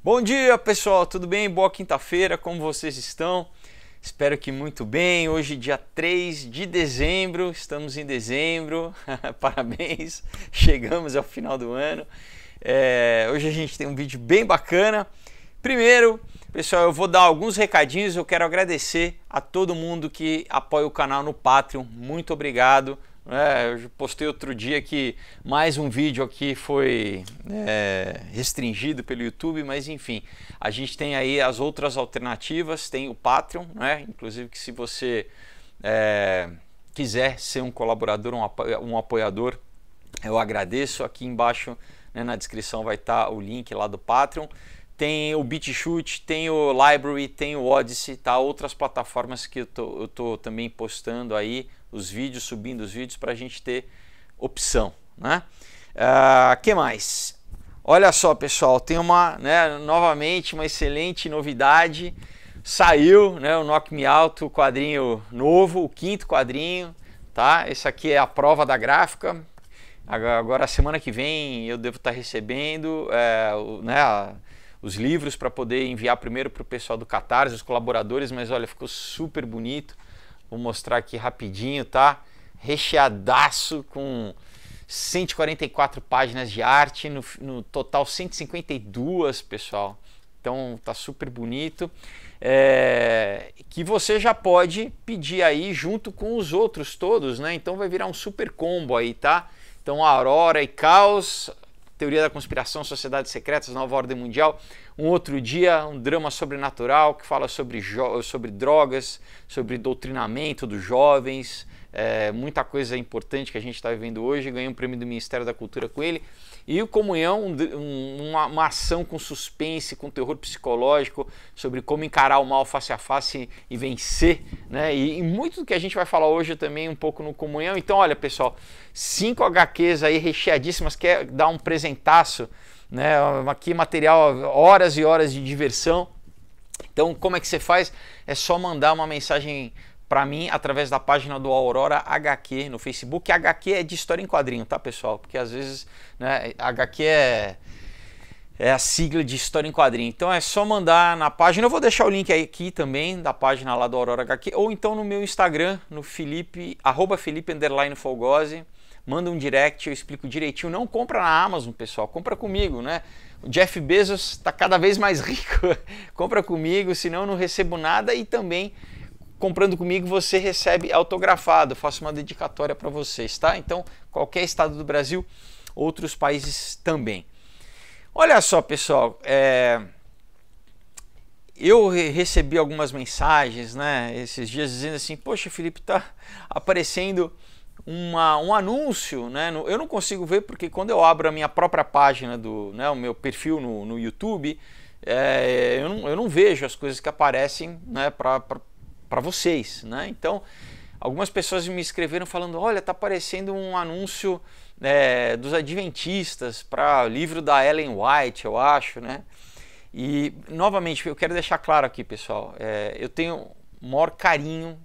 Bom dia, pessoal, tudo bem? Boa quinta-feira, como vocês estão? Espero que muito bem. Hoje, dia 3 de dezembro, estamos em dezembro, parabéns, chegamos ao final do ano. Hoje a gente tem um vídeo bem bacana. Primeiro, pessoal, eu vou dar alguns recadinhos. Eu quero agradecer a todo mundo que apoia o canal no Patreon, muito obrigado. Eu postei outro dia que mais um vídeo aqui foi restringido pelo YouTube, mas enfim, a gente tem aí as outras alternativas, tem o Patreon, inclusive que se você quiser ser um colaborador, um apoiador, eu agradeço. Aqui embaixo, na descrição vai estar o link lá do Patreon. Tem o BitChute, tem o Library, tem o Odyssey, tá? Outras plataformas que eu tô também postando aí os vídeos, subindo os vídeos para a gente ter opção, né? Que mais? Olha só, pessoal, tem novamente uma excelente novidade. Saiu, o Knock Me Out, o quadrinho novo, o 5º quadrinho, tá? Esse aqui é a prova da gráfica. Agora, semana que vem, eu devo estar recebendo os livros para poder enviar primeiro para o pessoal do Catarse, os colaboradores, mas olha, ficou super bonito. Vou mostrar aqui rapidinho, tá? Recheadaço, com 144 páginas de arte, no total 152, pessoal. Então tá super bonito. Que você já pode pedir aí junto com os outros todos, né? Então vai virar um super combo aí, tá? Então Aurora e Caos, Teoria da Conspiração, Sociedades Secretas, Nova Ordem Mundial. Um outro dia, um drama sobrenatural que fala sobre drogas, sobre doutrinamento dos jovens, muita coisa importante que a gente está vivendo hoje. Ganhei um prêmio do Ministério da Cultura com ele. E o Comunhão, uma ação com suspense, com terror psicológico, sobre como encarar o mal face a face e vencer, né? E muito do que a gente vai falar hoje também um pouco no Comunhão. Então, olha, pessoal, 5 HQs aí recheadíssimas, quer dar um presentaço, né? Aqui material, horas e horas de diversão. Então, como é que você faz? É só mandar uma mensagem para mim através da página do Aurora HQ no Facebook. HQ é de história em quadrinho, tá, pessoal? Porque às vezes, HQ é a sigla de história em quadrinho. Então é só mandar na página. Eu vou deixar o link aí aqui também da página lá do Aurora HQ, ou então no meu Instagram, no Felipe, @Felipe_Folgose. Manda um direct, eu explico direitinho. Não compra na Amazon, pessoal, compra comigo, né? O Jeff Bezos está cada vez mais rico. Compra comigo, senão eu não recebo nada. E também, comprando comigo, você recebe autografado. Eu faço uma dedicatória para vocês, tá? Então, qualquer estado do Brasil, outros países também. Olha só, pessoal, eu recebi algumas mensagens, esses dias dizendo assim: poxa, Felipe, tá aparecendo um anúncio, eu não consigo ver porque quando eu abro a minha própria página o meu perfil no YouTube, eu não vejo as coisas que aparecem, para vocês, Então, algumas pessoas me escreveram falando: olha, tá aparecendo um anúncio dos Adventistas para o livro da Ellen White, eu acho, E, novamente, eu quero deixar claro aqui, pessoal, eu tenho o maior carinho,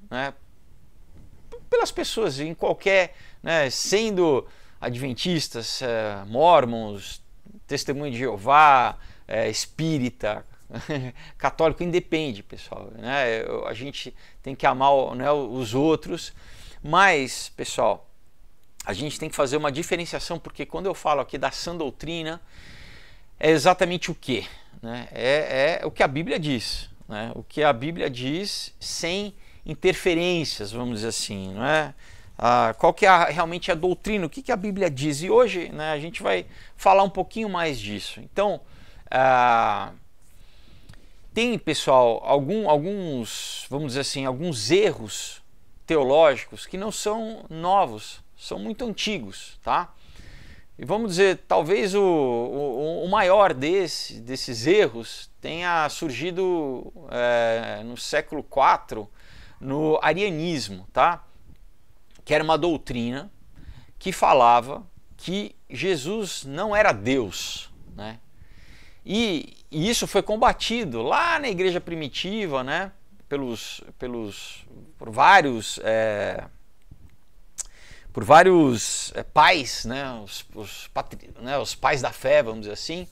pelas pessoas em qualquer, sendo adventistas, mormons, testemunho de Jeová, espírita, católico, independe, pessoal, a gente tem que amar os outros, mas, pessoal, a gente tem que fazer uma diferenciação, porque quando eu falo aqui da sã doutrina, é exatamente o que? É o que a Bíblia diz, o que a Bíblia diz sem interferências, vamos dizer assim, qual que é realmente a doutrina, o que a Bíblia diz. E hoje a gente vai falar um pouquinho mais disso. Então, tem, pessoal, alguns, vamos dizer assim, alguns erros teológicos que não são novos, são muito antigos, tá? E vamos dizer, talvez o maior desses erros tenha surgido no século IV, no arianismo, tá? Que era uma doutrina que falava que Jesus não era Deus, E isso foi combatido lá na igreja primitiva, por vários pais, os pais da fé, vamos dizer assim,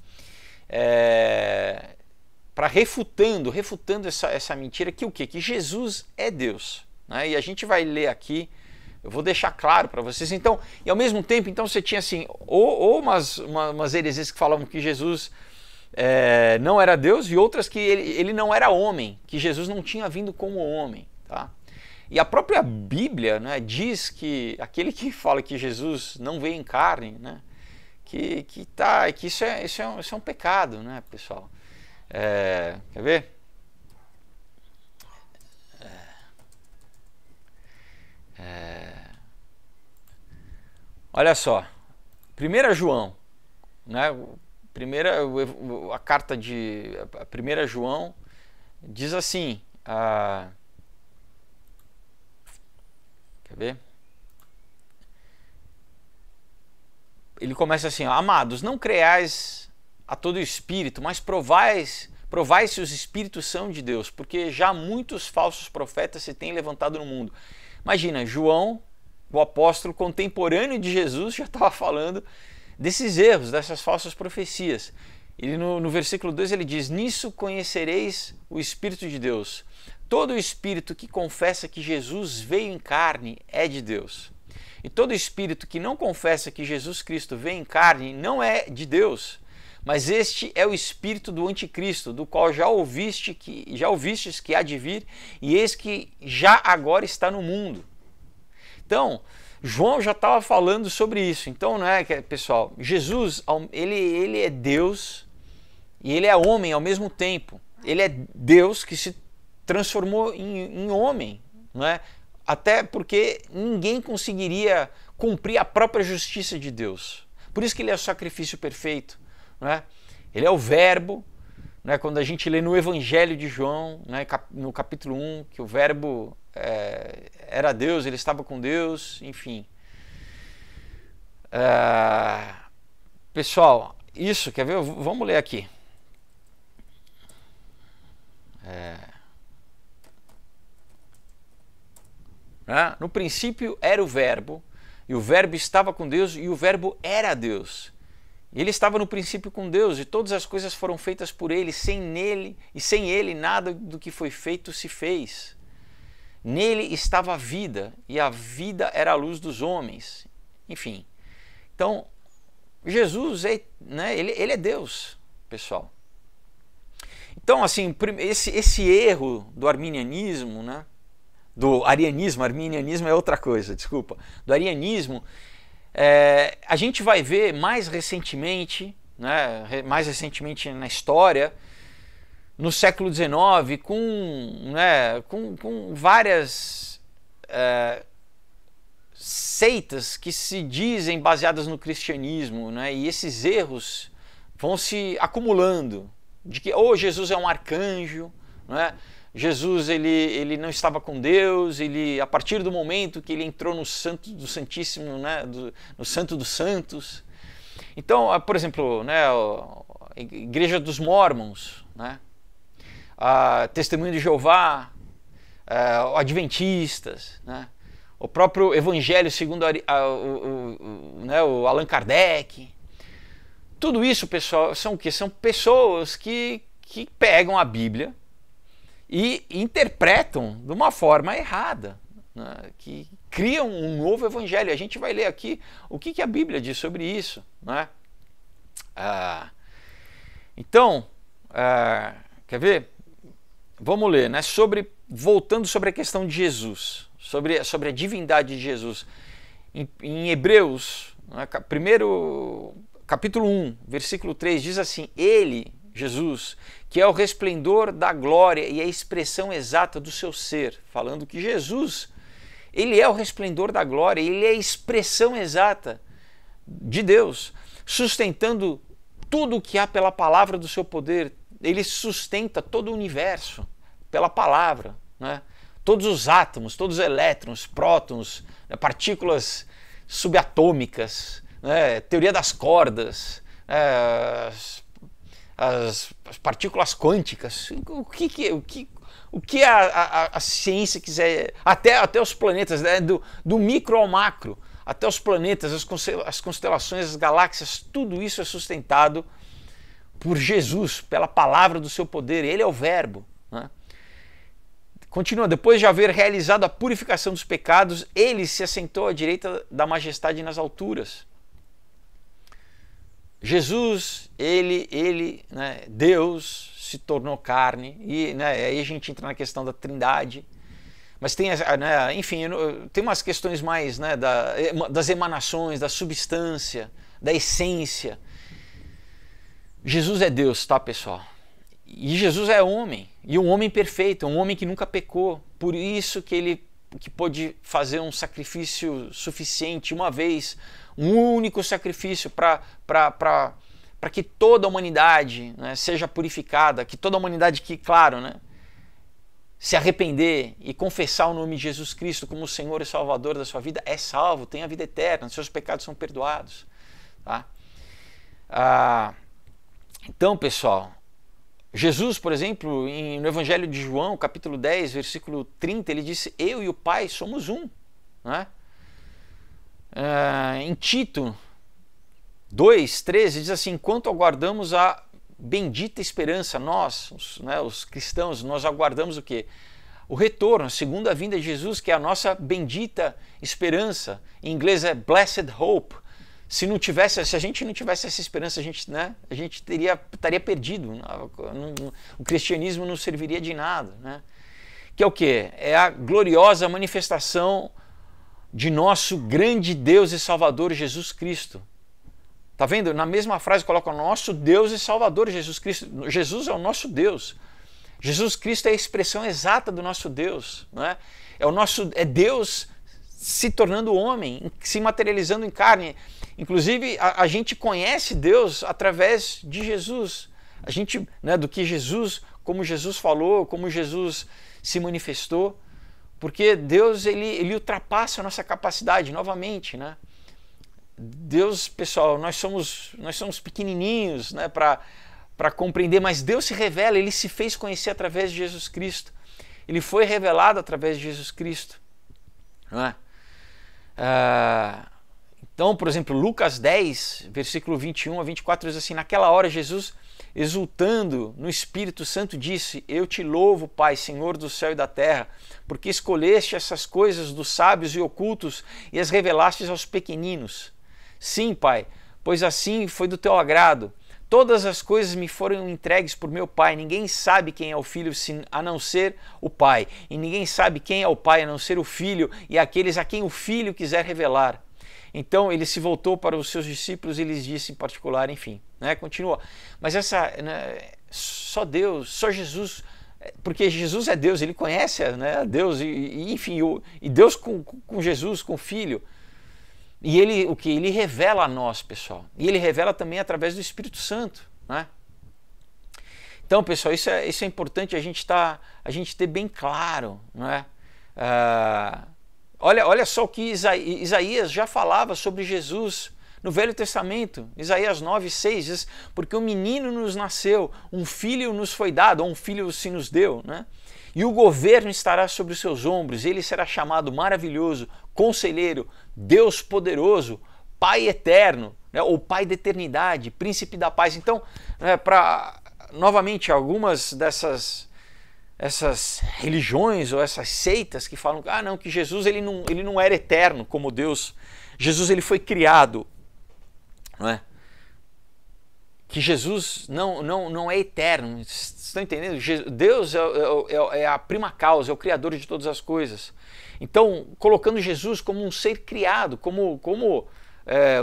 refutando essa mentira que o quê? Que Jesus é Deus. Né? E a gente vai ler aqui, eu vou deixar claro para vocês. Então, e ao mesmo tempo, então você tinha assim, ou umas heresias que falavam que Jesus não era Deus, e outras que ele não era homem, que Jesus não tinha vindo como homem. Tá? E a própria Bíblia, né, diz que aquele que fala que Jesus não veio em carne, né, que isso é um pecado, né, pessoal? Quer ver? Olha só, 1 João, né, a carta de 1 João diz assim, quer ver? Ele começa assim, ó, amados, não creais a todo espírito, mas provai se os espíritos são de Deus, porque já muitos falsos profetas se têm levantado no mundo. Imagina, João, o apóstolo contemporâneo de Jesus, já estava falando desses erros, dessas falsas profecias. Ele no versículo 2 ele diz, nisso conhecereis o Espírito de Deus. Todo espírito que confessa que Jesus veio em carne é de Deus. E todo espírito que não confessa que Jesus Cristo veio em carne não é de Deus. Mas este é o espírito do anticristo, do qual já ouvistes que há de vir, e eis que já agora está no mundo. Então, João já estava falando sobre isso. Então, não é, pessoal, Jesus, ele é Deus e ele é homem ao mesmo tempo. Ele é Deus que se transformou em homem, não é? Até porque ninguém conseguiria cumprir a própria justiça de Deus. Por isso que ele é o sacrifício perfeito. Não é? Ele é o verbo. Não é? Quando a gente lê no Evangelho de João, né, no capítulo 1, que o verbo era Deus, ele estava com Deus, enfim. Pessoal, isso, quer ver? Vamos ler aqui. No princípio era o verbo, e o verbo estava com Deus, e o verbo era Deus. Ele estava no princípio com Deus, e todas as coisas foram feitas por ele, sem ele nada do que foi feito se fez. Nele estava a vida, e a vida era a luz dos homens. Enfim, então Jesus ele é Deus, pessoal. Então, assim, esse erro do arminianismo, né? Do arianismo, arminianismo é outra coisa, desculpa. Do arianismo, a gente vai ver mais recentemente, né, na história, no século XIX, com várias seitas que se dizem baseadas no cristianismo, né, e esses erros vão se acumulando, de que Jesus é um arcanjo, né? Jesus ele não estava com Deus, a partir do momento que ele entrou no Santo do Santíssimo, né, no Santo dos Santos. Então, por exemplo, né, a Igreja dos Mórmons, né, a Testemunho de Jeová, Adventistas, né, o próprio Evangelho segundo o Allan Kardec. Tudo isso, pessoal, são o quê? São pessoas que pegam a Bíblia e interpretam de uma forma errada, né, que criam um novo evangelho. A gente vai ler aqui o que a Bíblia diz sobre isso. Né? Então, quer ver? Vamos ler, né? Voltando sobre a questão de Jesus, sobre a divindade de Jesus. Em Hebreus, né, capítulo 1, versículo 3, diz assim, ele, Jesus, que é o resplendor da glória e a expressão exata do seu ser, falando que Jesus, ele é o resplendor da glória, ele é a expressão exata de Deus, sustentando tudo o que há pela palavra do seu poder. Ele sustenta todo o universo pela palavra, né? Todos os átomos, todos os elétrons, prótons, né? Partículas subatômicas, né? Teoria das cordas, as partículas quânticas, o que a ciência quiser, até os planetas, né, do micro ao macro, até os planetas, as constelações, as galáxias, tudo isso é sustentado por Jesus, pela palavra do seu poder. Ele é o verbo, né? Continua, depois de haver realizado a purificação dos pecados, ele se assentou à direita da majestade nas alturas. Jesus, ele, né, Deus, se tornou carne, e, né, aí a gente entra na questão da trindade, mas tem, né, enfim, tem umas questões mais, né, das emanações, da substância, da essência. Jesus é Deus, tá, pessoal? E Jesus é homem, e um homem perfeito, um homem que nunca pecou, por isso que ele pôde fazer um sacrifício suficiente uma vez, um único sacrifício para que toda a humanidade, né, seja purificada, que toda a humanidade, que, claro, né, se arrepender e confessar o nome de Jesus Cristo como o Senhor e Salvador da sua vida, é salvo, tem a vida eterna, seus pecados são perdoados. Tá? Então, pessoal, Jesus, por exemplo, no Evangelho de João, capítulo 10, versículo 30, ele disse: eu e o Pai somos um. Né? Em Tito 2:13 diz assim: enquanto aguardamos a bendita esperança, nós, os cristãos, nós aguardamos o quê? O retorno, a segunda vinda de Jesus, que é a nossa bendita esperança. Em inglês é blessed hope. Se a gente não tivesse essa esperança, a gente estaria perdido. O cristianismo não serviria de nada. Né? Que é o quê? É a gloriosa manifestação de nosso grande Deus e Salvador Jesus Cristo. Tá vendo? Na mesma frase coloca o nosso Deus e Salvador Jesus Cristo. Jesus é o nosso Deus. Jesus Cristo é a expressão exata do nosso Deus. Né? É Deus se tornando homem, se materializando em carne. Inclusive, a gente conhece Deus através de Jesus. A gente, né, do que Jesus, como Jesus falou, como Jesus se manifestou, porque Deus ele ultrapassa a nossa capacidade novamente, né? Deus, pessoal, nós somos pequenininhos, né, para compreender, mas Deus se revela, ele se fez conhecer através de Jesus Cristo. Ele foi revelado através de Jesus Cristo. Não é? Então, por exemplo, Lucas 10, versículo 21 a 24 diz assim: naquela hora Jesus, exultando no Espírito Santo, disse: eu te louvo, Pai, Senhor do céu e da terra, porque escolheste essas coisas dos sábios e ocultos e as revelastes aos pequeninos. Sim, Pai, pois assim foi do teu agrado. Todas as coisas me foram entregues por meu Pai. Ninguém sabe quem é o Filho a não ser o Pai. E ninguém sabe quem é o Pai a não ser o Filho e aqueles a quem o Filho quiser revelar. Então ele se voltou para os seus discípulos e lhes disse em particular, enfim, né, continua. Mas só Deus, só Jesus, porque Jesus é Deus, ele conhece, né, Deus, enfim, e Deus com Jesus, com o Filho. E ele, o que? Ele revela a nós, pessoal. E ele revela também através do Espírito Santo, né? Então, pessoal, isso é importante a gente ter bem claro, não é? Olha só o que Isaías já falava sobre Jesus no Velho Testamento. Isaías 9:6 diz: porque um menino nos nasceu, um filho nos foi dado, ou um filho se nos deu, né? E o governo estará sobre os seus ombros, ele será chamado Maravilhoso, Conselheiro, Deus Poderoso, Pai Eterno, né, ou Pai da Eternidade, Príncipe da Paz. Então, novamente, algumas essas religiões ou essas seitas que falam não, que Jesus ele não era eterno como Deus. Jesus ele foi criado, não é? Que Jesus não é eterno. Vocês estão entendendo? Deus é a prima causa, é o criador de todas as coisas. Então, colocando Jesus como um ser criado, como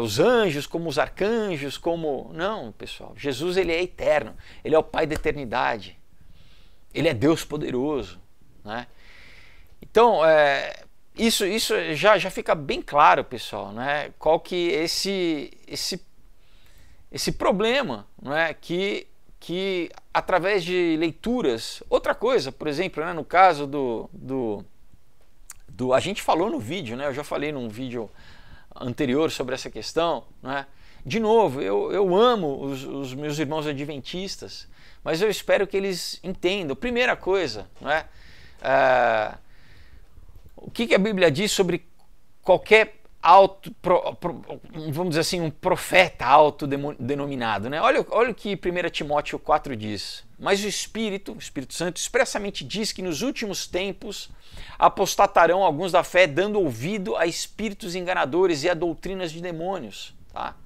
os anjos, como os arcanjos, como... Não, pessoal. Jesus ele é eterno. Ele é o Pai da eternidade. Ele é Deus poderoso. Né? Então, isso já fica bem claro, pessoal, né? Qual que é esse problema, não é? Que através de leituras, outra coisa, por exemplo, né, no caso a gente falou no vídeo, né? Eu já falei num vídeo anterior sobre essa questão, né? De novo, eu amo os meus irmãos adventistas, mas eu espero que eles entendam. Primeira coisa, né? O que a Bíblia diz sobre qualquer vamos dizer assim, um profeta autodenominado, né? Olha o que 1 Timóteo 4 diz. Mas o Espírito Santo, expressamente diz que nos últimos tempos apostatarão alguns da fé, dando ouvido a espíritos enganadores e a doutrinas de demônios, tá?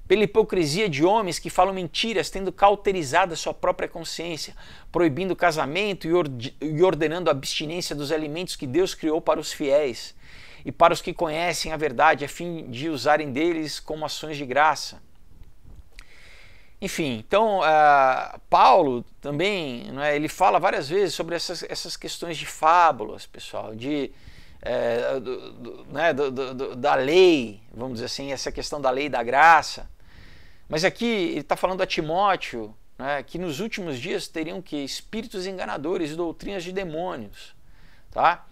Pela hipocrisia de homens que falam mentiras, tendo cauterizado a sua própria consciência, proibindo o casamento e ordenando a abstinência dos alimentos que Deus criou para os fiéis e para os que conhecem a verdade, a fim de usarem deles como ações de graça. Enfim, então Paulo também, né, ele fala várias vezes sobre essas questões de fábulas, pessoal, da lei, vamos dizer assim, essa questão da lei e da graça. Mas aqui ele está falando a Timóteo, né, que nos últimos dias teriam que espíritos enganadores e doutrinas de demônios, tá?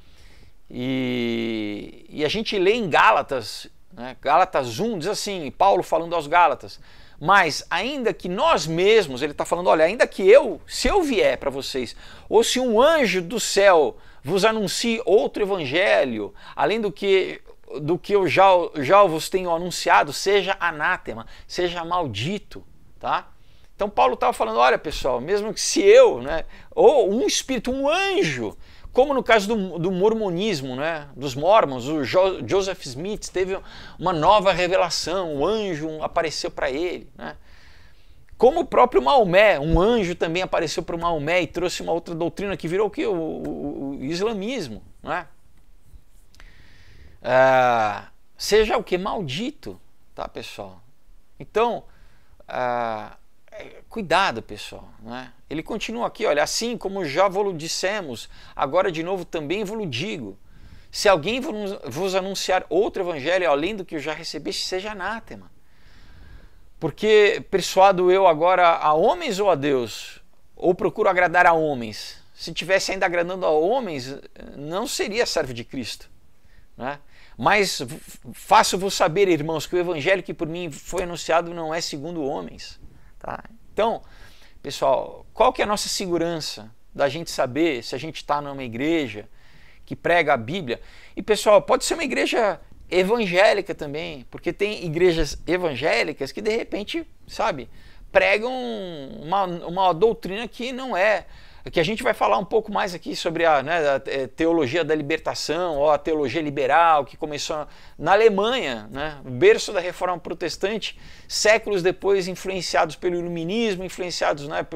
E a gente lê em Gálatas, né, Gálatas 1 diz assim, Paulo falando aos Gálatas: mas ainda que nós mesmos, ele está falando, olha, ainda que se eu vier para vocês, ou se um anjo do céu vos anuncie outro evangelho, além do que eu já vos tenho anunciado, seja anátema, seja maldito, tá? Então Paulo estava falando, olha pessoal, mesmo que se eu, né, ou um espírito, um anjo, como no caso do mormonismo, né, dos mormons, o Joseph Smith teve uma nova revelação, o anjo apareceu para ele, né? Como o próprio Maomé, um anjo também apareceu para o Maomé e trouxe uma outra doutrina que virou o que? O islamismo, né? Seja o que? Maldito, tá, pessoal? Então, cuidado, pessoal, né? Ele continua aqui, olha, assim como já vos dissemos, agora de novo também vos digo, se alguém vos anunciar outro evangelho além do que eu já recebeste, seja anátema. Porque persuado eu agora a homens ou a Deus? Ou procuro agradar a homens? Se tivesse ainda agradando a homens, não seria servo de Cristo, né? Mas faço-vos saber, irmãos, que o evangelho que por mim foi anunciado não é segundo homens, tá? Então, pessoal, qual que é a nossa segurança da gente saber se a gente está numa igreja que prega a Bíblia? E, pessoal, pode ser uma igreja evangélica também, porque tem igrejas evangélicas que, de repente, sabe, pregam uma doutrina que não é... que a gente vai falar um pouco mais aqui sobre a teologia da libertação, ou a teologia liberal, que começou na Alemanha, né, o berço da Reforma Protestante, séculos depois influenciados pelo Iluminismo, influenciados, né,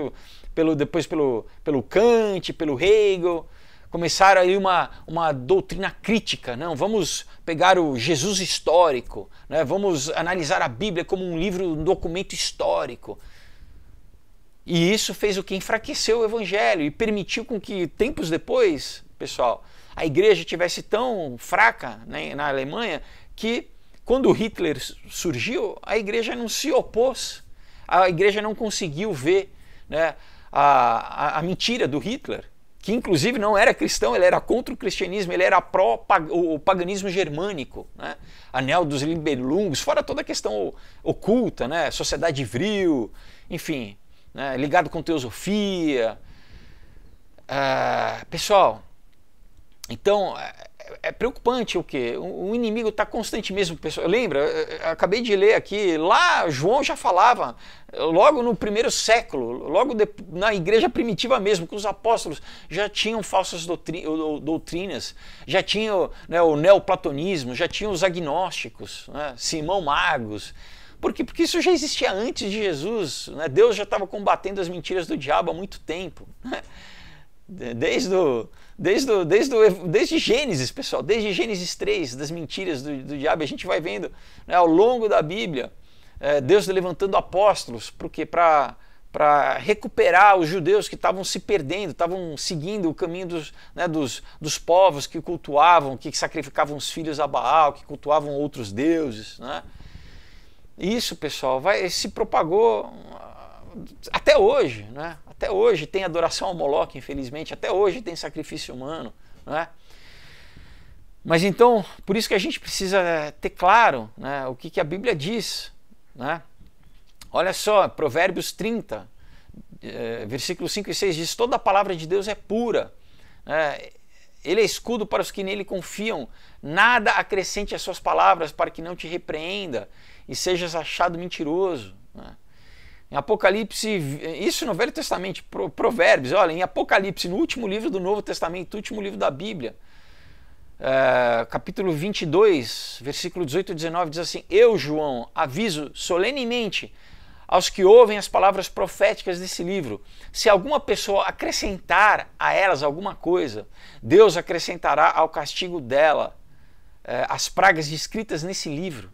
depois pelo Kant, pelo Hegel. Começaram aí uma doutrina crítica, não, vamos pegar o Jesus histórico, né, vamos analisar a Bíblia como um livro, um documento histórico. E isso fez o que? Enfraqueceu o evangelho e permitiu com que, tempos depois, pessoal, a igreja tivesse tão fraca, né, na Alemanha, que quando Hitler surgiu, a igreja não se opôs, a igreja não conseguiu ver, né, a mentira do Hitler, que inclusive não era cristão, ele era contra o cristianismo, ele era o paganismo germânico, né, anel dos Nibelungos, fora toda a questão oculta, né, sociedade vril, enfim... né, ligado com teosofia. Pessoal, então é preocupante o quê? O inimigo está constante mesmo, pessoal. Lembra, eu acabei de ler aqui, lá João já falava, logo no primeiro século, na igreja primitiva mesmo, que os apóstolos já tinham falsas doutrinas, já tinham, né, o neoplatonismo, já tinham os agnósticos, né, Simão Magos. Por quê? Porque isso já existia antes de Jesus, né? Deus já estava combatendo as mentiras do diabo há muito tempo, né? Desde Gênesis, pessoal, desde Gênesis 3, das mentiras do diabo, a gente vai vendo, né, ao longo da Bíblia, Deus levantando apóstolos, porque para recuperar os judeus que estavam se perdendo, estavam seguindo o caminho dos povos que cultuavam, que sacrificavam os filhos a Baal, que cultuavam outros deuses, né? Isso, pessoal, se propagou até hoje, né? Até hoje tem adoração ao Moloque, infelizmente, até hoje tem sacrifício humano, né? Mas então, por isso que a gente precisa ter claro, né, o que a Bíblia diz, né? Olha só, Provérbios 30, versículos 5 e 6 diz: toda a palavra de Deus é pura, né? Ele é escudo para os que nele confiam. Nada acrescente às suas palavras para que não te repreenda e sejas achado mentiroso. Né? Em Apocalipse, isso no Velho Testamento, Provérbios, olha, em Apocalipse, no último livro do Novo Testamento, último livro da Bíblia, capítulo 22, versículo 18 e 19, diz assim: eu, João, aviso solenemente aos que ouvem as palavras proféticas desse livro. Se alguma pessoa acrescentar a elas alguma coisa, Deus acrescentará ao castigo dela as pragas descritas nesse livro.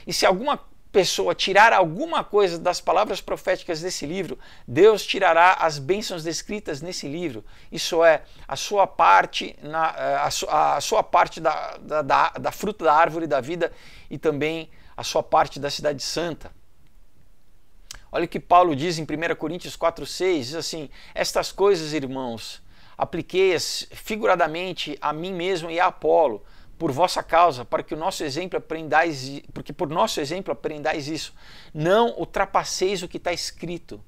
E se alguma pessoa tirar alguma coisa das palavras proféticas desse livro, Deus tirará as bênçãos descritas nesse livro. Isso é, a sua parte, a sua parte da fruta da árvore da vida e também a sua parte da cidade santa. Olha o que Paulo diz em 1 Coríntios 4,6, diz assim: estas coisas, irmãos, apliquei-as figuradamente a mim mesmo e a Apolo, por vossa causa, para que o nosso exemplo aprendais, porque por nosso exemplo aprendais isso. Não ultrapasseis o que está escrito.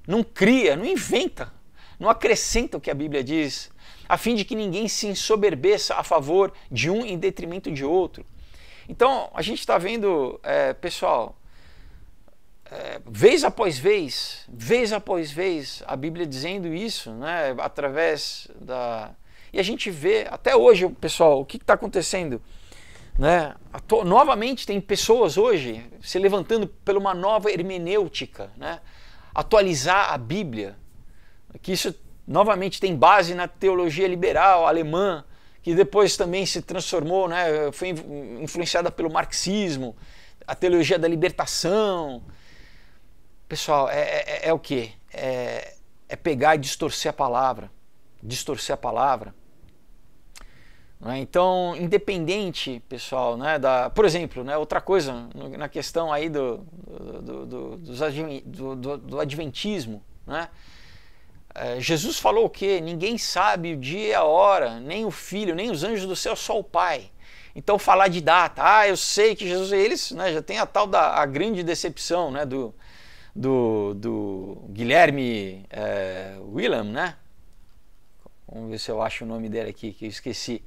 Não cria, não inventa, não acrescenta o que a Bíblia diz, a fim de que ninguém se ensoberbeça a favor de um em detrimento de outro. Então, a gente está vendo, pessoal, vez após vez, a Bíblia dizendo isso, né, através da... E a gente vê, até hoje, pessoal, o que está acontecendo? Né? Novamente tem pessoas hoje se levantando por uma nova hermenêutica, né? Atualizar a Bíblia, que isso novamente tem base na teologia liberal alemã, que depois também se transformou, né? Foi influenciada pelo marxismo, a teologia da libertação. Pessoal, é o quê? É pegar e distorcer a palavra. Então, independente, pessoal, né, por exemplo, né, outra coisa, na questão aí do adventismo, né, Jesus falou o quê? Ninguém sabe o dia e a hora, nem o Filho, nem os anjos do céu, só o Pai. Então, falar de data, eu sei que Jesus, eles, né, já tem a tal a grande decepção, né, do Guilherme William, né? Vamos ver se eu acho o nome dele aqui, que eu esqueci.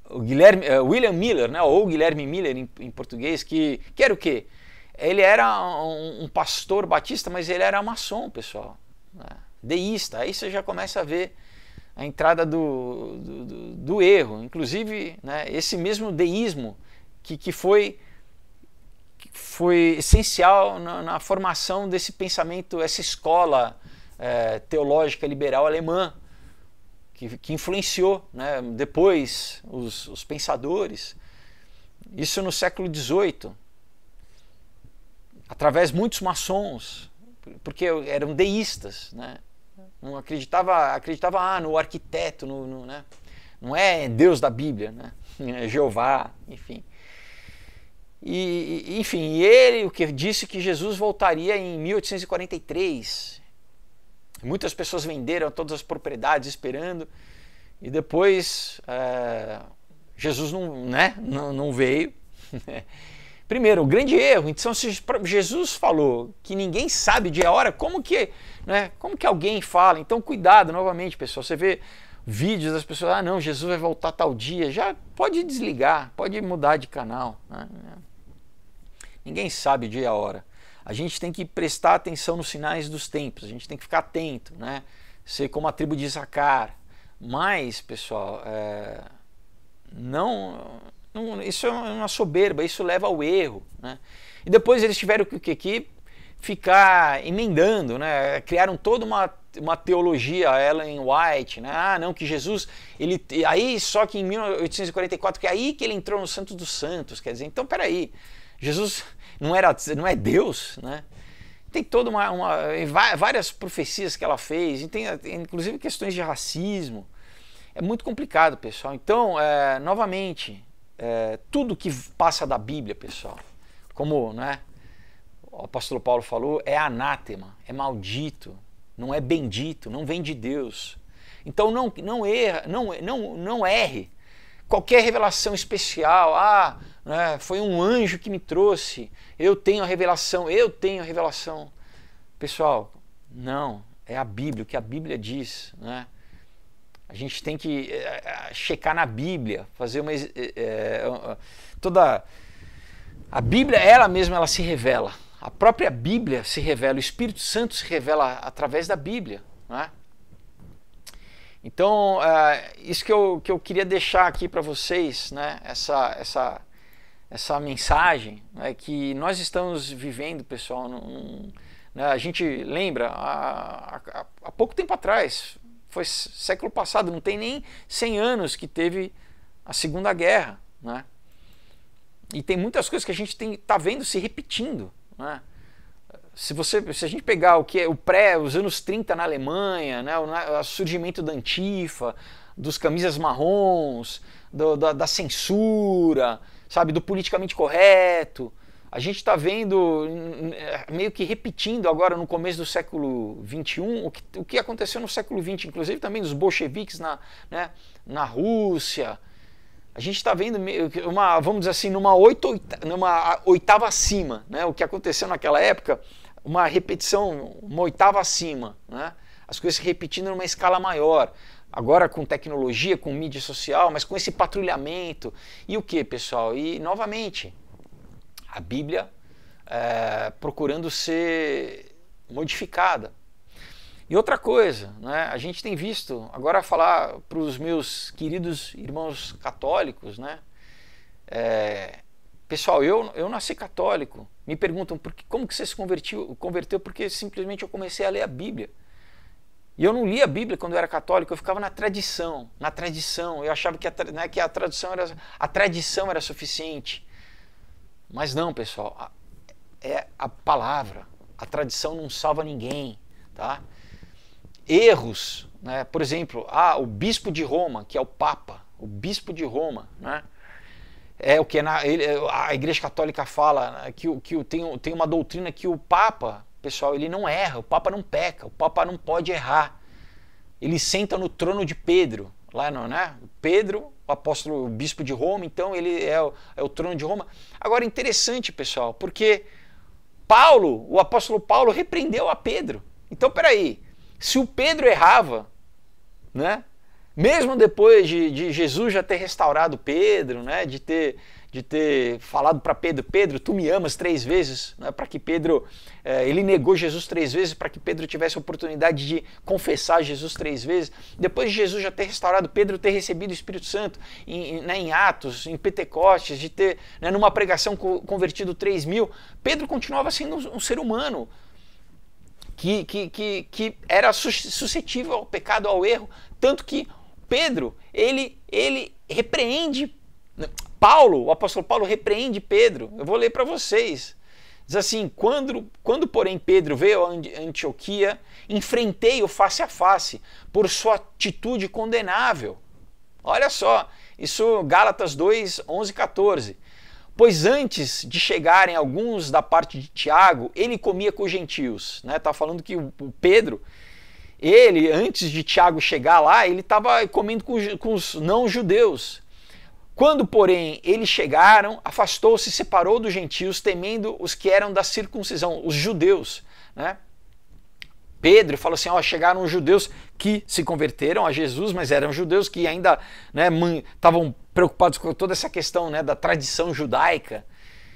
O William Miller, né? Ou Guilherme Miller em português, que era o quê? Ele era um pastor batista, mas ele era maçom, pessoal. Né? Deísta. Aí você já começa a ver a entrada do erro. Inclusive, né, esse mesmo deísmo que foi essencial na formação desse pensamento, essa escola teológica liberal alemã, que influenciou, né, depois os pensadores. Isso no século XVIII, através de muitos maçons, porque eram deístas, né? Não acreditava no arquiteto, né? Não é Deus da Bíblia, né? É Jeová, enfim. E ele, o que disse que Jesus voltaria em 1843. Muitas pessoas venderam todas as propriedades esperando, e depois Jesus não veio. Primeiro, o grande erro. Então, se Jesus falou que ninguém sabe dia e hora, como que alguém fala? Então, cuidado novamente, pessoal. Você vê vídeos das pessoas, não, Jesus vai voltar tal dia, já pode desligar, pode mudar de canal, né? Ninguém sabe o dia e a hora. A gente tem que prestar atenção nos sinais dos tempos, a gente tem que ficar atento, né? Ser como a tribo de Issacar. Mas, pessoal, isso é uma soberba, isso leva ao erro, né? E depois eles tiveram que ficar emendando, né? Criaram toda uma teologia, Ellen White, né? Não, que Jesus, aí só que em 1844, que é aí que ele entrou no Santo dos Santos, quer dizer, então peraí, Jesus não é Deus, né? Tem toda várias profecias que ela fez, e tem inclusive questões de racismo. É muito complicado, pessoal. Então, novamente, tudo que passa da Bíblia, pessoal, como, né, o apóstolo Paulo falou, é anátema, é maldito, não é bendito, não vem de Deus. Então não erre. Qualquer revelação especial, né, foi um anjo que me trouxe, eu tenho a revelação. Pessoal, não, é a Bíblia, o que a Bíblia diz, né? A gente tem que checar na Bíblia, fazer uma... toda... A Bíblia, ela mesma, ela se revela. A própria Bíblia se revela, o Espírito Santo se revela através da Bíblia, né? Então, isso que eu queria deixar aqui para vocês, né? Essa mensagem, né? Que nós estamos vivendo, pessoal, né? A gente lembra, há pouco tempo atrás, foi século passado, não tem nem 100 anos que teve a Segunda Guerra, né? E tem muitas coisas que a gente está vendo se repetindo, né? Se a gente pegar o que é os anos 30 na Alemanha, né, o surgimento da Antifa, dos camisas marrons, da censura, sabe, do politicamente correto, a gente está vendo, meio que repetindo agora no começo do século XXI, o que aconteceu no século XX, inclusive também dos bolcheviques na Rússia. A gente está vendo, vamos dizer assim, numa oitava acima, né, o que aconteceu naquela época, uma repetição, uma oitava acima, né? As coisas se repetindo numa escala maior, agora com tecnologia, com mídia social, mas com esse patrulhamento. E o que, pessoal? E, novamente, a Bíblia procurando ser modificada. E outra coisa, né? A gente tem visto, agora falar para os meus queridos irmãos católicos, né? Pessoal, eu nasci católico. Me perguntam como que você se converteu? Porque simplesmente eu comecei a ler a Bíblia. E eu não lia a Bíblia quando eu era católico, eu ficava na tradição. Eu achava que a tradição era suficiente. Mas não, pessoal, é a palavra. A tradição não salva ninguém, tá? Erros, né? Por exemplo, o bispo de Roma, que é o Papa, o bispo de Roma, né? É o que a Igreja Católica fala, que tem uma doutrina que o Papa, pessoal, ele não erra, o Papa não peca, o Papa não pode errar. Ele senta no trono de Pedro, lá não, né? Pedro, o apóstolo, o bispo de Roma, então ele é o trono de Roma. Agora, interessante, pessoal, porque o apóstolo Paulo repreendeu a Pedro. Então, peraí, se o Pedro errava, né? Mesmo depois de Jesus já ter restaurado Pedro, né, de ter falado para Pedro, tu me amas 3 vezes, né, para que Pedro, ele negou Jesus 3 vezes, para que Pedro tivesse a oportunidade de confessar Jesus 3 vezes. Depois de Jesus já ter restaurado Pedro, ter recebido o Espírito Santo em Atos, em Pentecostes, de ter, né, numa pregação convertido 3.000, Pedro continuava sendo um ser humano que era suscetível ao pecado, ao erro, tanto que Pedro, ele repreende, o apóstolo Paulo repreende Pedro. Eu vou ler para vocês. Diz assim, quando porém Pedro veio a Antioquia, enfrentei-o face a face por sua atitude condenável. Olha só, isso Gálatas 2, 11 e 14. Pois antes de chegarem alguns da parte de Tiago, ele comia com os gentios. Né? Tá falando que o Pedro... Ele, antes de Tiago chegar lá, ele estava comendo com os não-judeus. Quando, porém, eles chegaram, afastou-se e separou dos gentios, temendo os que eram da circuncisão, os judeus. Né? Pedro falou assim, chegaram os judeus que se converteram a Jesus, mas eram judeus que ainda estavam preocupados com toda essa questão, né, da tradição judaica.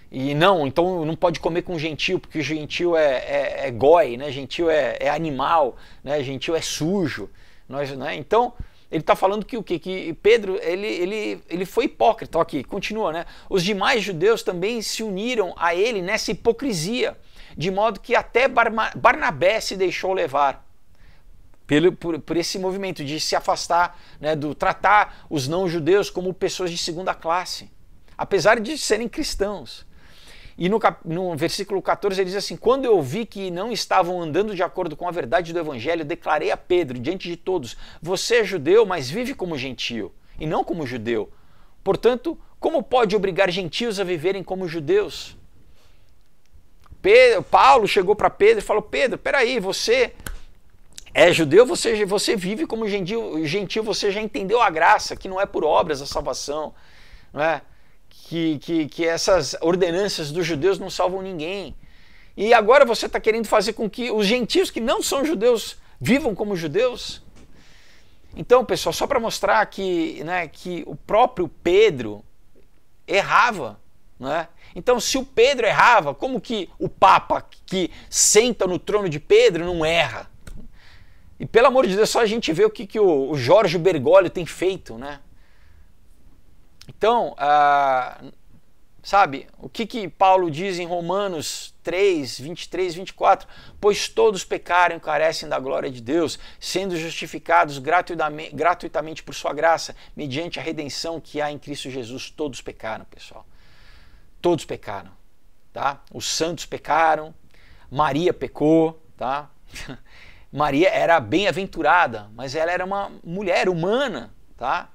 E então não pode comer com gentil, porque gentil é goi, né? Gentil é animal, né? Gentil é sujo. Né? Então, ele está falando que o quê? Que Pedro, ele foi hipócrita. Aqui, continua, né? Os demais judeus também se uniram a ele nessa hipocrisia, de modo que até Barnabé se deixou levar por esse movimento de se afastar, né, do tratar os não-judeus como pessoas de segunda classe, apesar de serem cristãos. E no versículo 14 ele diz assim, quando eu vi que não estavam andando de acordo com a verdade do evangelho, declarei a Pedro, diante de todos, você é judeu, mas vive como gentio, e não como judeu. Portanto, como pode obrigar gentios a viverem como judeus? Paulo chegou para Pedro e falou, Pedro, peraí, você é judeu, você vive como gentil, você já entendeu a graça, que não é por obras a salvação, não é? Que essas ordenanças dos judeus não salvam ninguém. E agora você está querendo fazer com que os gentios que não são judeus Vivam como judeus. Então, pessoal, só para mostrar que, né, que o próprio Pedro errava, né? Então, se o Pedro errava, como que o Papa que senta no trono de Pedro não erra? E pelo amor de Deus, só a gente vê o que o Jorge Bergoglio tem feito, né? Então, sabe, o que Paulo diz em Romanos 3, 23, 24? Pois todos pecaram e carecem da glória de Deus, sendo justificados gratuitamente por sua graça, mediante a redenção que há em Cristo Jesus. Todos pecaram, pessoal. Todos pecaram, tá? Os santos pecaram, Maria pecou, tá? Maria era bem-aventurada, mas ela era uma mulher humana, tá?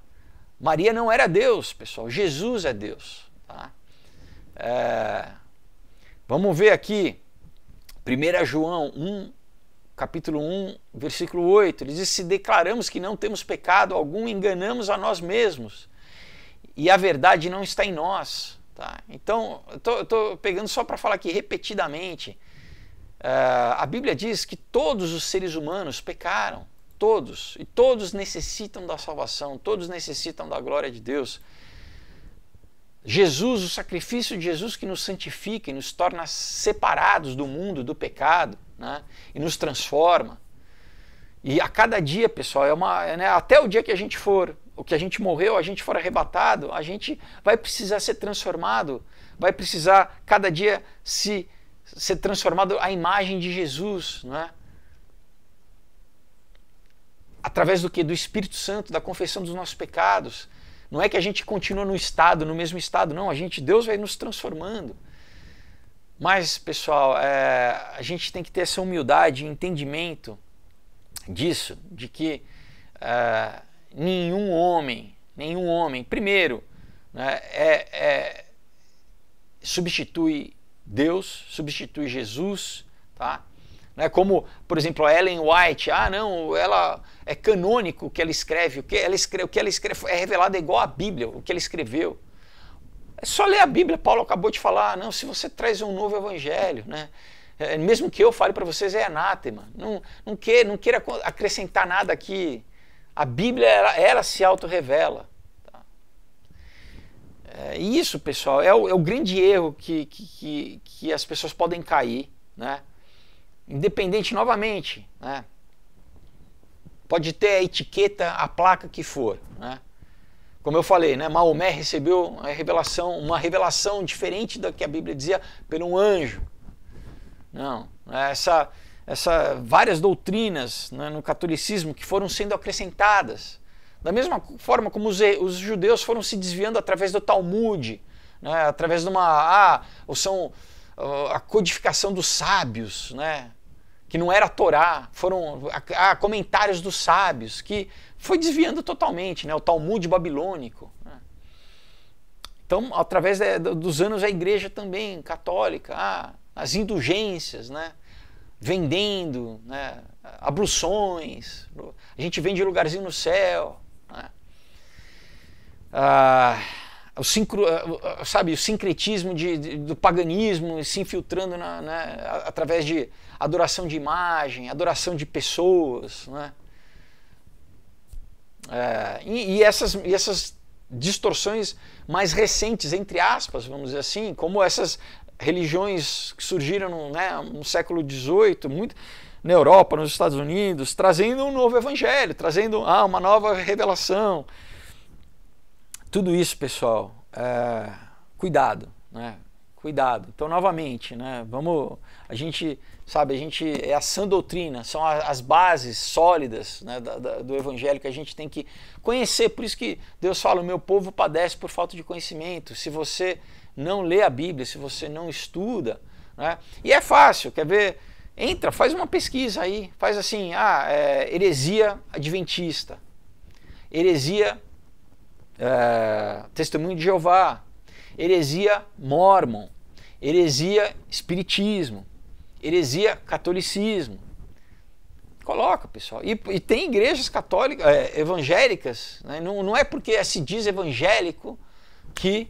Maria não era Deus, pessoal. Jesus é Deus, tá? Vamos ver aqui, 1 João 1, capítulo 1, versículo 8, ele diz: se declaramos que não temos pecado algum, enganamos a nós mesmos, e a verdade não está em nós. Tá? Então, eu estou pegando só para falar aqui repetidamente, a Bíblia diz que todos os seres humanos pecaram, todos, e todos necessitam da salvação, todos necessitam da glória de Deus. Jesus, o sacrifício de Jesus que nos santifica e nos torna separados do mundo, do pecado, né? E nos transforma. E a cada dia, pessoal, né, até o dia que a gente morreu, a gente for arrebatado, a gente vai precisar ser transformado, vai precisar cada dia ser transformado à imagem de Jesus, não é? Através do quê? Do Espírito Santo, da confissão dos nossos pecados. Não é que a gente continua no mesmo estado, não, Deus vai nos transformando. Mas, pessoal, a gente tem que ter essa humildade e entendimento disso, de que nenhum homem, primeiro, né, substitui Deus, substitui Jesus, tá? Não é como, por exemplo, a Ellen White, não, ela é canônico o que ela escreve, o que ela escreve é revelado igual à Bíblia, o que ela escreveu. É só ler a Bíblia. Paulo acabou de falar, não, se você traz um novo evangelho, né, mesmo que eu fale para vocês, é anátema. Não queira acrescentar nada aqui. A Bíblia, ela se auto-revela. Tá? E isso, pessoal, é o grande erro que as pessoas podem cair, né? Independente, novamente, né? Pode ter a etiqueta, a placa que for, né? Como eu falei, né? Maomé recebeu uma revelação diferente da que a Bíblia dizia por um anjo. Não, várias doutrinas, né, no catolicismo que foram sendo acrescentadas. Da mesma forma como os judeus foram se desviando através do Talmud, né, através de a codificação dos sábios, né, que não era a Torá, foram comentários dos sábios, que foi desviando totalmente, né, o Talmud babilônico. Né. Então, através dos anos, a igreja também católica, as indulgências, né, vendendo, né, abluções, a gente vende lugarzinho no céu, né. O sincretismo do paganismo se infiltrando através de adoração de imagem, adoração de pessoas, né? E essas distorções mais recentes, entre aspas, vamos dizer assim, como essas religiões que surgiram no século XVIII, muito na Europa, nos Estados Unidos, trazendo um novo evangelho, trazendo uma nova revelação. Tudo isso, pessoal, cuidado, né? Cuidado. Então, novamente, né? A gente é a sã doutrina, são as bases sólidas, né, do evangelho que a gente tem que conhecer. Por isso que Deus fala: o meu povo padece por falta de conhecimento. Se você não lê a Bíblia, se você não estuda, né? E é fácil, quer ver? Entra, faz uma pesquisa aí, faz assim, heresia adventista, heresia Testemunho de Jeová, heresia Mórmon, heresia Espiritismo, heresia Catolicismo. Coloca, pessoal. E tem igrejas católicas, evangélicas, né? Não é porque se diz evangélico que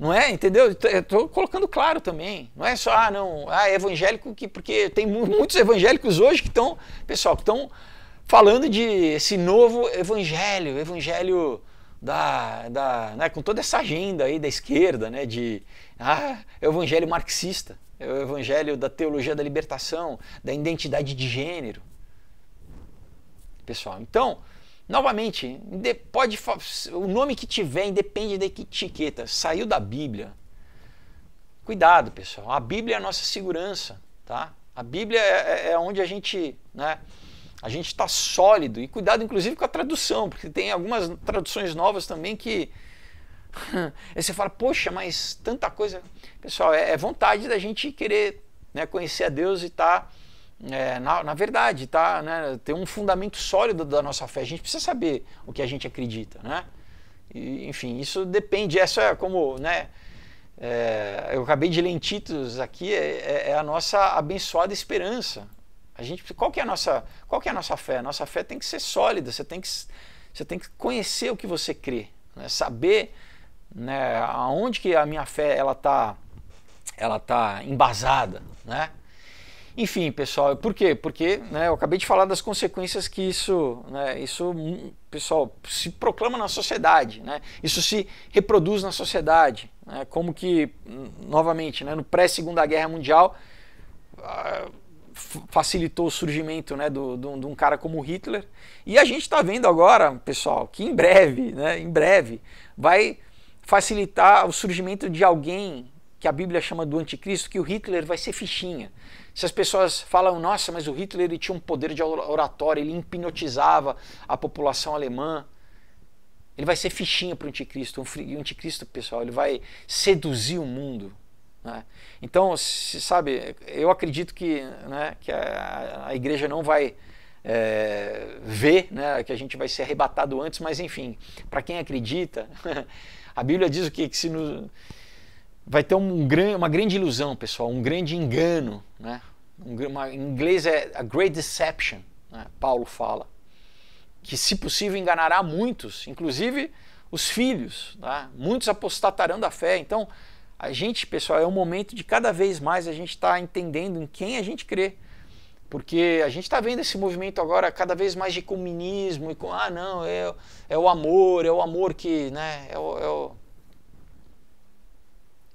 Não é? Entendeu? Eu estou colocando claro também. Não é só, é evangélico, porque tem muitos evangélicos hoje que estão, pessoal, que estão falando de esse novo evangelho né, com toda essa agenda aí da esquerda, né, é o evangelho marxista, é o evangelho da teologia da libertação, da identidade de gênero. Pessoal, então, novamente, o nome que tiver, independe da etiqueta, saiu da Bíblia. Cuidado, pessoal, a Bíblia é a nossa segurança, tá? A Bíblia é onde a gente, né, a gente está sólido, e cuidado inclusive com a tradução, porque tem algumas traduções novas também que aí você fala, poxa, mas tanta coisa. Pessoal, é vontade da gente querer, né, conhecer a Deus e estar na verdade, né, ter um fundamento sólido da nossa fé. A gente precisa saber o que a gente acredita, né? E, enfim, isso depende, essa é como, né, eu acabei de ler em Títulos aqui, é a nossa abençoada esperança. Qual que é a nossa fé? A nossa fé tem que ser sólida, você tem que conhecer o que você crê, né? Saber, né, aonde que a minha fé ela tá embasada, né? Enfim, pessoal, por quê? Porque, né, eu acabei de falar das consequências que isso, pessoal, se proclama na sociedade, né? Isso se reproduz na sociedade, né? Como que, novamente, né, no pré-Segunda Guerra Mundial, facilitou o surgimento, né, de um cara como Hitler, e a gente está vendo agora, pessoal, que em breve vai facilitar o surgimento de alguém que a Bíblia chama do anticristo, que o Hitler vai ser fichinha. Se as pessoas falam, nossa, mas o Hitler ele tinha um poder de oratória, ele hipnotizava a população alemã, ele vai ser fichinha para o anticristo. O anticristo, pessoal, ele vai seduzir o mundo, né? Então, sabe, eu acredito que, né, que a igreja não vai ver, né, que a gente vai ser arrebatado antes, mas enfim, para quem acredita, a Bíblia diz o quê? Que vai ter uma grande ilusão, pessoal, um grande engano, né? Em inglês é a great deception, né? Paulo fala, que se possível enganará muitos, inclusive os filhos, tá? Muitos apostatarão da fé. Então, a gente, pessoal, é um momento de cada vez mais a gente estar entendendo em quem a gente crê. Porque a gente está vendo esse movimento agora cada vez mais de comunismo, e é o amor que, né,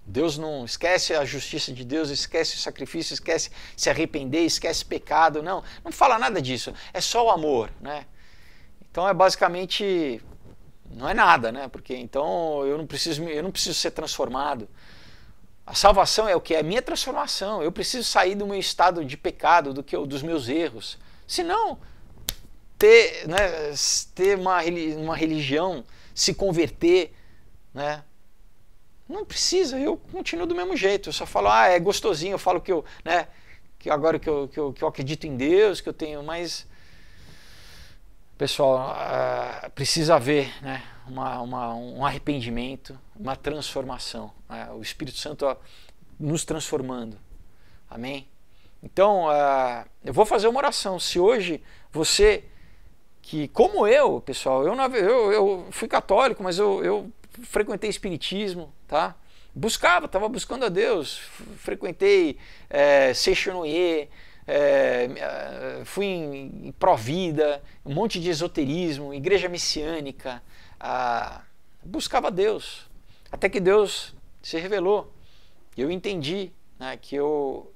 Deus não esquece a justiça de Deus, esquece o sacrifício, esquece se arrepender, esquece pecado, não fala nada disso, é só o amor, né? Então é basicamente, não é nada, né? Porque então eu não preciso ser transformado. A salvação é o que? É a minha transformação. Eu preciso sair do meu estado de pecado, dos meus erros. Senão, ter uma religião, se converter, né? Não precisa, eu continuo do mesmo jeito. Eu só falo, é gostosinho, eu falo que agora que eu acredito em Deus, que eu tenho, mas, pessoal, precisa haver, né, um arrependimento, uma transformação, né, o Espírito Santo nos transformando. Amém? Então, eu vou fazer uma oração. Se hoje você, que como eu, pessoal, eu fui católico, mas eu frequentei espiritismo, tá? Estava buscando a Deus, frequentei Seixonoye, fui em Provida, um monte de esoterismo, igreja messiânica, buscava Deus, até que Deus se revelou. Eu entendi, né, que eu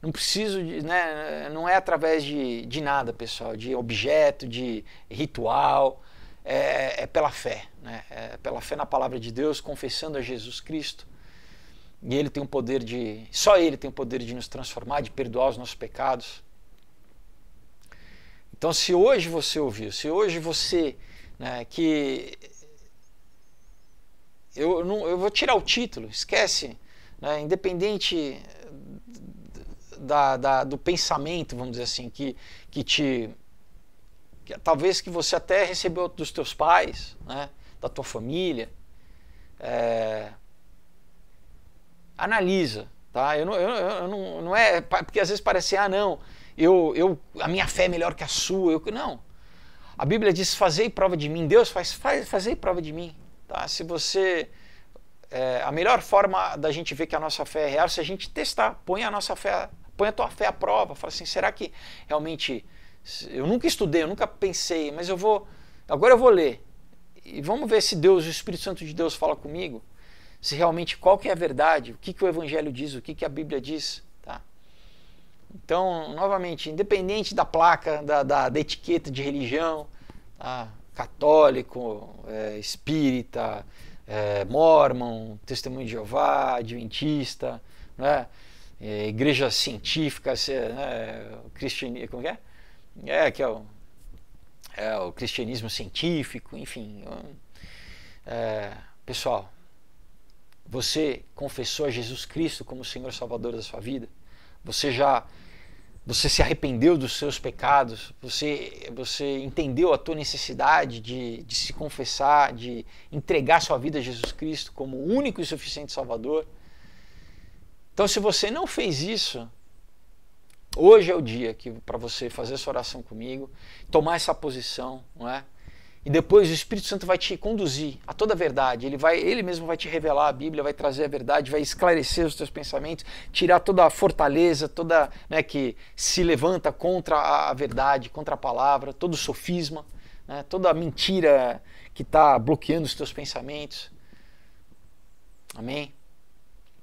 não preciso, né, não é através de nada, pessoal, de objeto, de ritual, é pela fé, né? É pela fé na palavra de Deus, confessando a Jesus Cristo. E Ele tem o poder só Ele tem o poder de nos transformar, de perdoar os nossos pecados. Então, se hoje você ouviu, se hoje você, né, que eu vou tirar o título, esquece, né, independente do pensamento, vamos dizer assim, que talvez que você até recebeu dos teus pais, né, da tua família, analisa, tá? Não é porque às vezes parece, não, a minha fé é melhor que a sua, não. A Bíblia diz, fazei prova de mim, Deus fazei prova de mim, tá? Se você a melhor forma da gente ver que a nossa fé é real é se a gente testar, põe a tua fé à prova, fala assim, será que realmente, eu nunca estudei, eu nunca pensei, mas agora eu vou ler, e vamos ver se Deus, o Espírito Santo de Deus fala comigo, se realmente qual que é a verdade, o que o Evangelho diz, o que a Bíblia diz, tá? Então, novamente, independente da placa, da etiqueta de religião, tá? Católico, espírita, Mormon, Testemunho de Jeová, Adventista, né? Igreja científica, cristianismo, como que é? Que é o cristianismo científico, enfim. Pessoal, você confessou a Jesus Cristo como o Senhor e Salvador da sua vida? Você se arrependeu dos seus pecados? Você entendeu a tua necessidade de se confessar, de entregar sua vida a Jesus Cristo como o único e suficiente Salvador? Então, se você não fez isso, hoje é o dia para você fazer essa oração comigo, tomar essa posição, não é? E depois o Espírito Santo vai te conduzir a toda a verdade. Ele mesmo vai te revelar a Bíblia, vai trazer a verdade, vai esclarecer os teus pensamentos, tirar toda a fortaleza, toda, né, que se levanta contra a verdade, contra a palavra, todo o sofisma, né, toda a mentira que está bloqueando os teus pensamentos. Amém?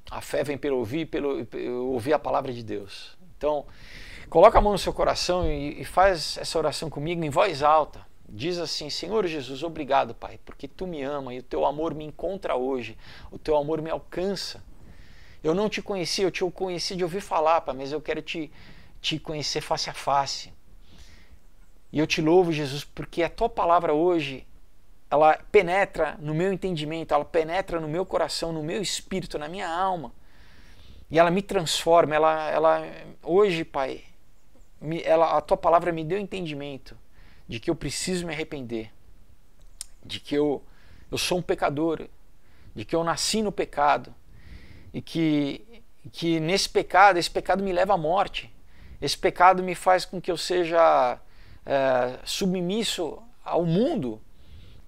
A fé vem pelo ouvir a palavra de Deus. Então, coloca a mão no seu coração e faz essa oração comigo em voz alta. Diz assim, Senhor Jesus, obrigado, Pai, porque Tu me ama e o Teu amor me encontra hoje, o Teu amor me alcança. Eu não Te conheci, eu Te conheci de ouvir falar, Pai, mas eu quero te conhecer face a face. E eu Te louvo, Jesus, porque a Tua palavra hoje, ela penetra no meu entendimento, ela penetra no meu coração, no meu espírito, na minha alma. E ela me transforma, hoje, Pai, a Tua palavra me deu entendimento de que eu preciso me arrepender, de que eu sou um pecador, de que eu nasci no pecado, e que esse pecado me leva à morte. Esse pecado me faz com que eu seja submisso ao mundo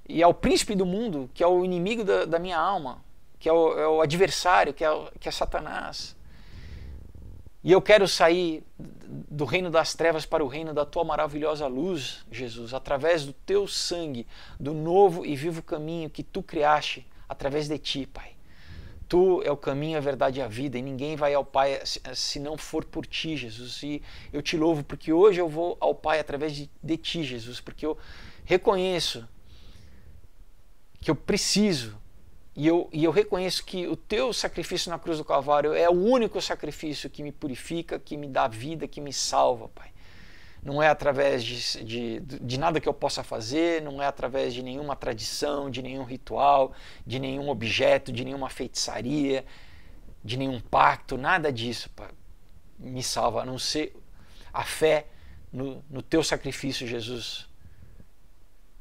e ao príncipe do mundo, que é o inimigo da minha alma, que é o adversário, que é Satanás. E eu quero sair do reino das trevas para o reino da Tua maravilhosa luz, Jesus, através do Teu sangue, do novo e vivo caminho que Tu criaste através de Ti, Pai. Tu é o caminho, a verdade e a vida, e ninguém vai ao Pai se não for por Ti, Jesus. E eu Te louvo porque hoje eu vou ao Pai através de Ti, Jesus, porque eu reconheço que eu preciso. E eu reconheço que o Teu sacrifício na cruz do Calvário é o único sacrifício que me purifica, que me dá vida, que me salva, Pai. Não é através de nada que eu possa fazer, não é através de nenhuma tradição, de nenhum ritual, de nenhum objeto, de nenhuma feitiçaria, de nenhum pacto, nada disso, Pai, me salva, a não ser a fé no Teu sacrifício, Jesus,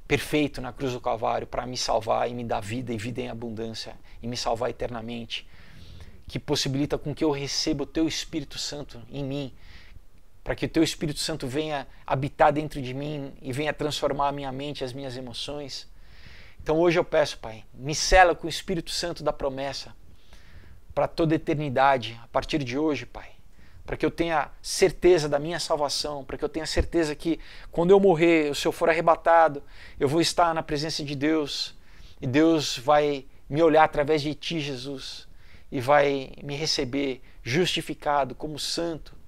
perfeito na cruz do Calvário, para me salvar e me dar vida e vida em abundância e me salvar eternamente, que possibilita com que eu receba o Teu Espírito Santo em mim, para que o Teu Espírito Santo venha habitar dentro de mim e venha transformar a minha mente, as minhas emoções. Então hoje eu peço, Pai, me sela com o Espírito Santo da promessa para toda a eternidade, a partir de hoje, Pai, para que eu tenha certeza da minha salvação, para que eu tenha certeza que quando eu morrer, se eu for arrebatado, eu vou estar na presença de Deus e Deus vai me olhar através de Ti, Jesus, e vai me receber justificado como santo.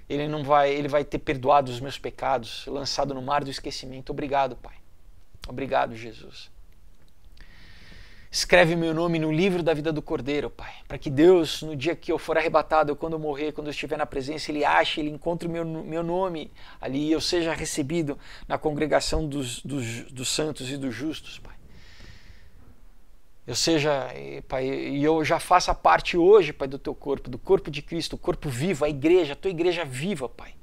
Ele vai ter perdoado os meus pecados, lançado no mar do esquecimento. Obrigado, Pai. Obrigado, Jesus. Escreve meu nome no livro da vida do Cordeiro, Pai, para que Deus, no dia que eu for arrebatado, quando eu morrer, quando eu estiver na presença, Ele ache, Ele encontre o meu nome ali e eu seja recebido na congregação dos santos e dos justos, Pai. Pai, e eu já faça parte hoje, Pai, do Teu corpo, do corpo de Cristo, o corpo vivo, a igreja, a Tua igreja viva, Pai.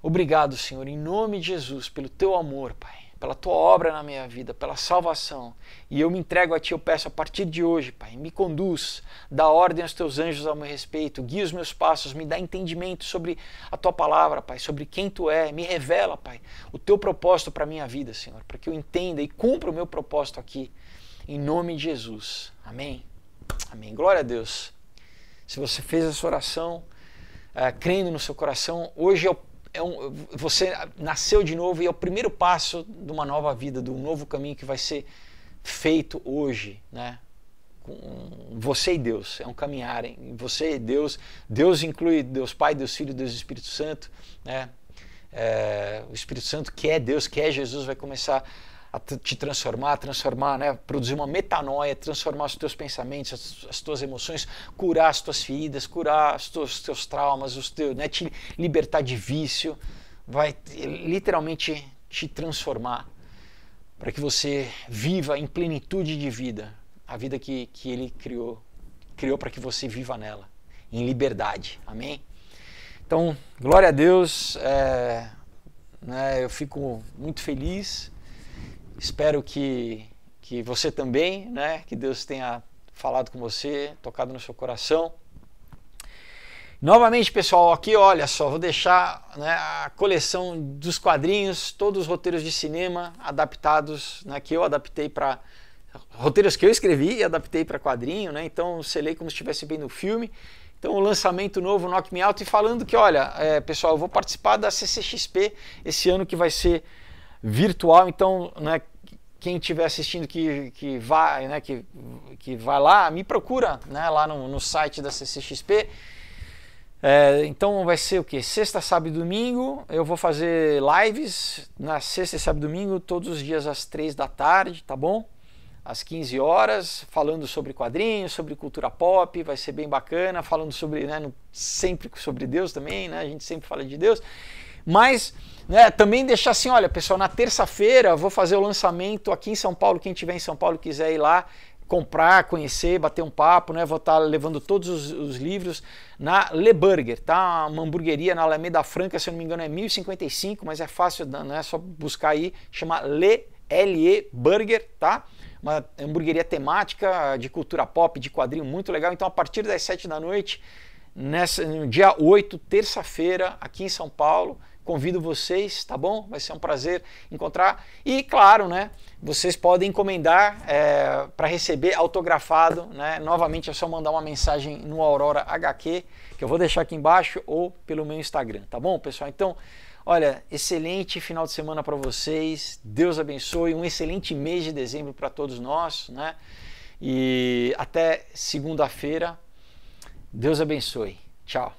Obrigado, Senhor, em nome de Jesus, pelo Teu amor, Pai, pela Tua obra na minha vida, pela salvação. E eu me entrego a Ti, eu peço a partir de hoje, Pai, me conduz, dá ordem aos Teus anjos ao meu respeito, guia os meus passos, me dá entendimento sobre a Tua palavra, Pai, sobre quem Tu é, me revela, Pai, o Teu propósito para a minha vida, Senhor, para que eu entenda e cumpra o meu propósito aqui, em nome de Jesus. Amém. Amém. Glória a Deus. Se você fez essa oração, crendo no seu coração, hoje você nasceu de novo e é o primeiro passo de uma nova vida, de um novo caminho que vai ser feito hoje, né? Com você e Deus, é um caminhar em você e Deus. Deus inclui Deus Pai, Deus Filho, Deus Espírito Santo, né? O Espírito Santo, que é Deus, que é Jesus, vai começar a te transformar, né? Produzir uma metanoia, transformar os teus pensamentos, as tuas emoções, curar as tuas feridas, curar os teus traumas, né? Te libertar de vício, vai literalmente te transformar para que você viva em plenitude de vida, a vida que Ele criou para que você viva nela, em liberdade. Amém? Então, glória a Deus, né? Eu fico muito feliz. Espero que você também, né? Que Deus tenha falado com você, tocado no seu coração. Novamente, pessoal, aqui olha só, vou deixar, né, a coleção dos quadrinhos, todos os roteiros de cinema adaptados, né, que eu adaptei para roteiros que eu escrevi e adaptei para quadrinho, né? Então você lê como se estivesse bem no filme. Então o lançamento novo, Knock Me Out, e falando que, olha, pessoal, eu vou participar da CCXP esse ano, que vai ser virtual. Então, né, quem estiver assistindo que vai, né, que vai lá, me procura, né, lá no site da CCXP. Então vai ser o que? Sexta, sábado e domingo. Eu vou fazer lives na sexta, sábado e domingo, todos os dias às 3 da tarde, tá bom? Às 15 horas, falando sobre quadrinhos, sobre cultura pop, vai ser bem bacana, falando sobre, né, sempre sobre Deus também, né? A gente sempre fala de Deus. Mas, né, também deixar assim, olha, pessoal, na terça-feira vou fazer o lançamento aqui em São Paulo. Quem estiver em São Paulo quiser ir lá comprar, conhecer, bater um papo, né? Vou estar levando todos os livros na Le Burger, tá? Uma hamburgueria na Alameda Franca, se eu não me engano é 1055, mas é fácil, né? É só buscar aí, chama Le Burger, tá? Uma hamburgueria temática de cultura pop, de quadrinho, muito legal. Então, a partir das 7 da noite, no dia 8, terça-feira, aqui em São Paulo, convido vocês, tá bom? Vai ser um prazer encontrar. E, claro, né, vocês podem encomendar para receber autografado, né? Novamente é só mandar uma mensagem no Aurora HQ, que eu vou deixar aqui embaixo, ou pelo meu Instagram, tá bom, pessoal? Então, olha, excelente final de semana para vocês. Deus abençoe. Um excelente mês de dezembro para todos nós, né? E até segunda-feira. Deus abençoe. Tchau.